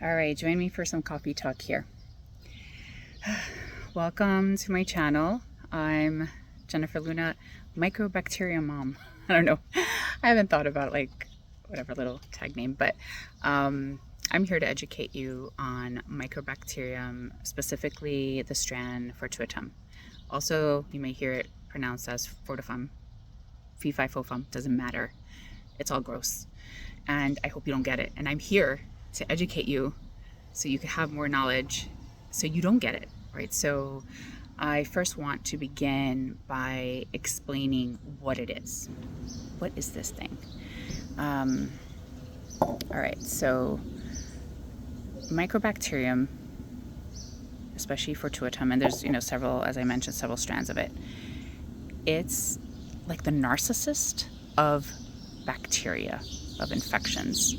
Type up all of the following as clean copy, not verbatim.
All right, join me for some coffee talk here. Welcome to my channel. I'm Jennifer Luna, Mycobacterium Mom. I don't know. I haven't thought about whatever little tag name, but I'm here to educate you on Mycobacterium, specifically the strand Fortuitum. Also, you may hear it pronounced as Fortifum, Fee Fi Fo Fum, doesn't matter. It's all gross. And I hope you don't get it. And I'm here to educate you so you can have more knowledge so you don't get it, right? So I first want to begin by explaining what it is. What is this thing? All right, so Mycobacterium, especially Fortuitum, and there's several, as I mentioned, several strands of it. It's like the narcissist of bacteria, of infections.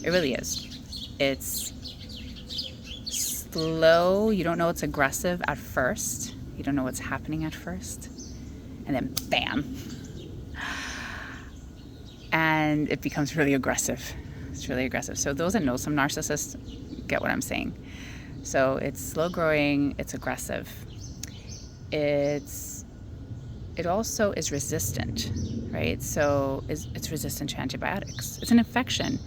It really is. It's slow. You don't know it's aggressive at first. You don't know what's happening at first. And then bam. And it becomes really aggressive. It's really aggressive. So those that know some narcissists get what I'm saying. So it's slow growing, it's aggressive. It also is resistant, right? So it's resistant to antibiotics. It's an infection.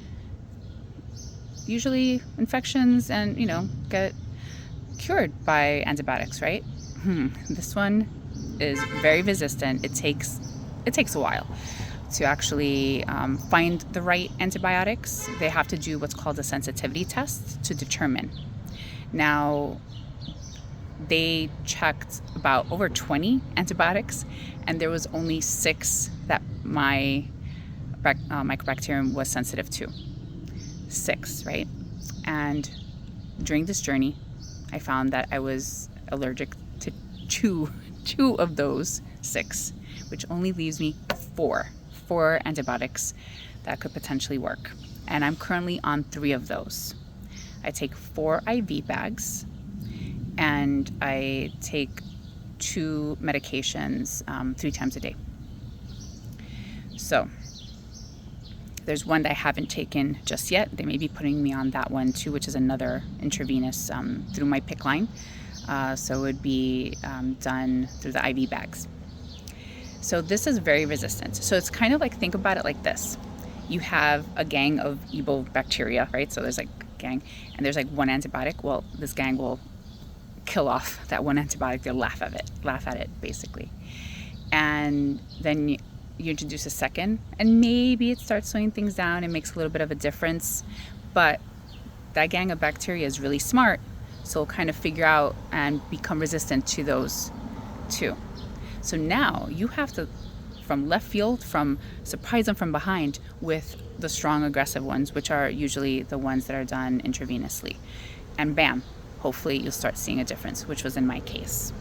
Usually infections and, get cured by antibiotics, right? This one is very resistant. It takes a while to actually find the right antibiotics. They have to do what's called a sensitivity test to determine. Now, they checked about over 20 antibiotics, and there was only 6 that my Mycobacterium was sensitive to. 6, right? And during this journey, I found that I was allergic to two of those 6, which only leaves me 4 antibiotics that could potentially work. And I'm currently on 3 of those. I take 4 IV bags, and I take 2 medications 3 times a day. So there's one that I haven't taken just yet. They may be putting me on that one too, which is another intravenous through my PICC line. So it would be done through the IV bags. So this is very resistant. So it's kind of like, think about it like this. You have a gang of evil bacteria, right? So there's like a gang, and there's like one antibiotic. Well, this gang will kill off that one antibiotic. They'll laugh at it basically. And then you introduce a second, and maybe it starts slowing things down and makes a little bit of a difference. But that gang of bacteria is really smart, so it'll kind of figure out and become resistant to those 2. So now you have to, from left field, surprise them from behind with the strong aggressive ones, which are usually the ones that are done intravenously. And bam, hopefully you'll start seeing a difference, which was in my case.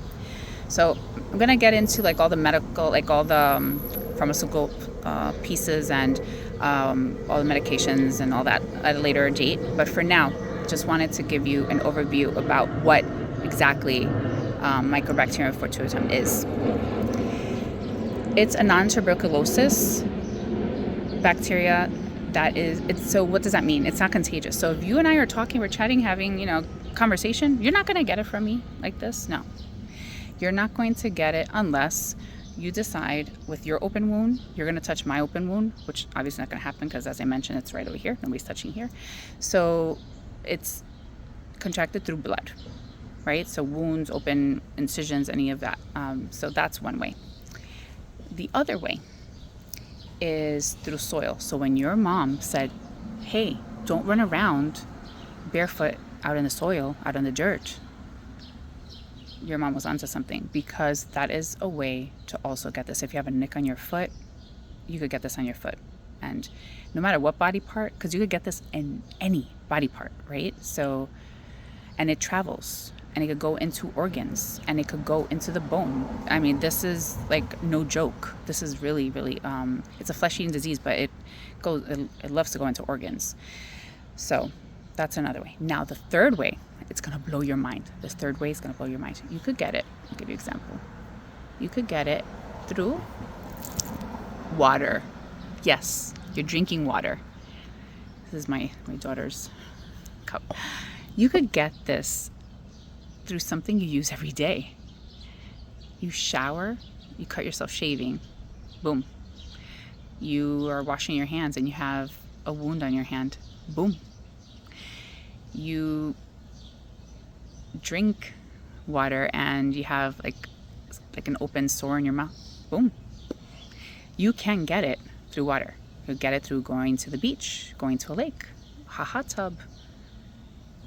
So I'm going to get into all the medical, all the pharmaceutical pieces and all the medications and all that at a later date. But for now, just wanted to give you an overview about what exactly Mycobacterium Fortuitum is. It's a non-tuberculosis bacteria so what does that mean? It's not contagious. So if you and I are talking, we're chatting, having, conversation, you're not going to get it from me like this. No. You're not going to get it unless you decide with your open wound, you're going to touch my open wound, which obviously not going to happen because, as I mentioned, it's right over here. Nobody's touching here. So it's contracted through blood, right? So wounds, open incisions, any of that. So that's one way. The other way is through soil. So when your mom said, hey, don't run around barefoot out in the soil, out in the dirt, your mom was onto something, because that is a way to also get this. If you have a nick on your foot, you could get this on your foot. And no matter what body part, because you could get this in any body part, right? So, and it travels, and it could go into organs, and it could go into the bone. I mean, this is like no joke. This is really, really, it's a flesh-eating disease, but it loves to go into organs. So that's another way. Now, the third way, it's going to blow your mind. This third way is going to blow your mind. You could get it. I'll give you an example. You could get it through water. Yes, you're drinking water. This is my daughter's cup. You could get this through something you use every day. You shower, you cut yourself shaving, boom. You are washing your hands and you have a wound on your hand, boom. You drink water and you have like an open sore in your mouth, boom. You can get it through water. You get it through going to the beach, going to a lake, a hot tub,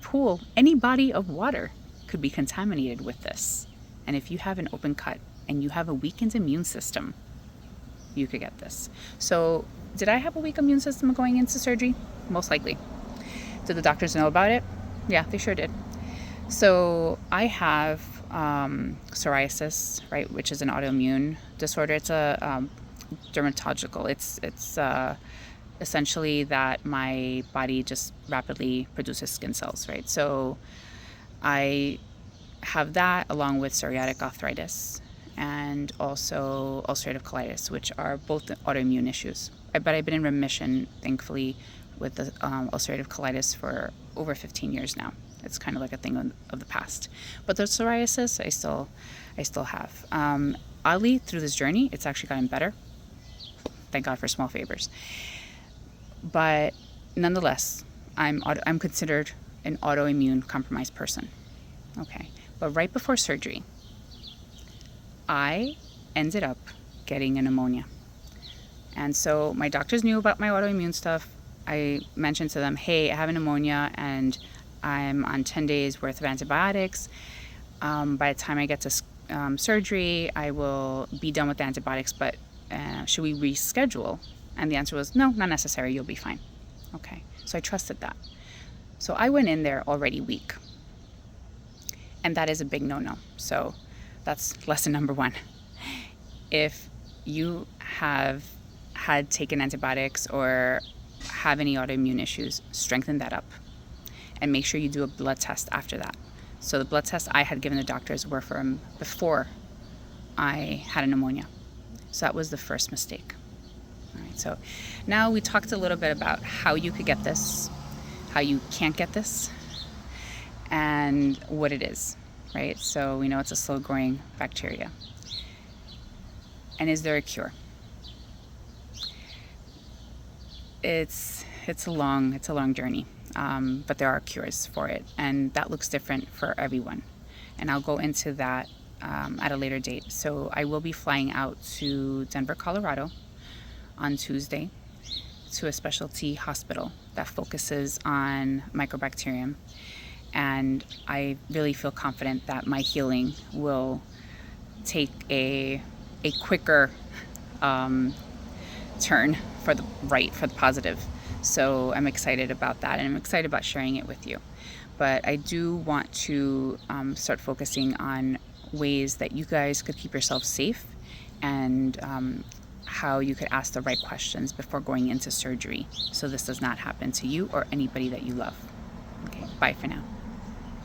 pool. Any body of water could be contaminated with this. And if you have an open cut and you have a weakened immune system, you could get this. So did I have a weak immune system going into surgery? Most likely. Did the doctors know about it? Yeah, they sure did. So I have psoriasis, right, which is an autoimmune disorder. It's a dermatological. It's essentially that my body just rapidly produces skin cells, right? So I have that along with psoriatic arthritis and also ulcerative colitis, which are both autoimmune issues. But I've been in remission, thankfully, with the ulcerative colitis for over 15 years now. It's kind of like a thing of the past. But the psoriasis, I still have. Oddly, through this journey, it's actually gotten better. Thank God for small favors. But nonetheless, I'm considered an autoimmune compromised person. Okay. But right before surgery, I ended up getting a pneumonia. And so my doctors knew about my autoimmune stuff. I mentioned to them, hey, I have a pneumonia and I'm on 10 days worth of antibiotics. By the time I get to surgery, I will be done with the antibiotics, but should we reschedule? And the answer was, no, not necessary. You'll be fine. Okay. So I trusted that. So I went in there already weak. And that is a big no-no. So that's lesson number one. If you have had taken antibiotics or have any autoimmune issues, strengthen that up. And make sure you do a blood test after that. So the blood tests I had given the doctors were from before I had a pneumonia. So that was the first mistake. All right, so now we talked a little bit about how you could get this, how you can't get this, and what it is, right? So we know it's a slow-growing bacteria. And is there a cure? It's a long journey, but there are cures for it, and that looks different for everyone. And I'll go into that at a later date. So I will be flying out to Denver, Colorado on Tuesday to a specialty hospital that focuses on mycobacterium. And I really feel confident that my healing will take a quicker turn for the positive. So I'm excited about that, and I'm excited about sharing it with you. But I do want to start focusing on ways that you guys could keep yourself safe and how you could ask the right questions before going into surgery so this does not happen to you or anybody that you love. Okay, bye for now.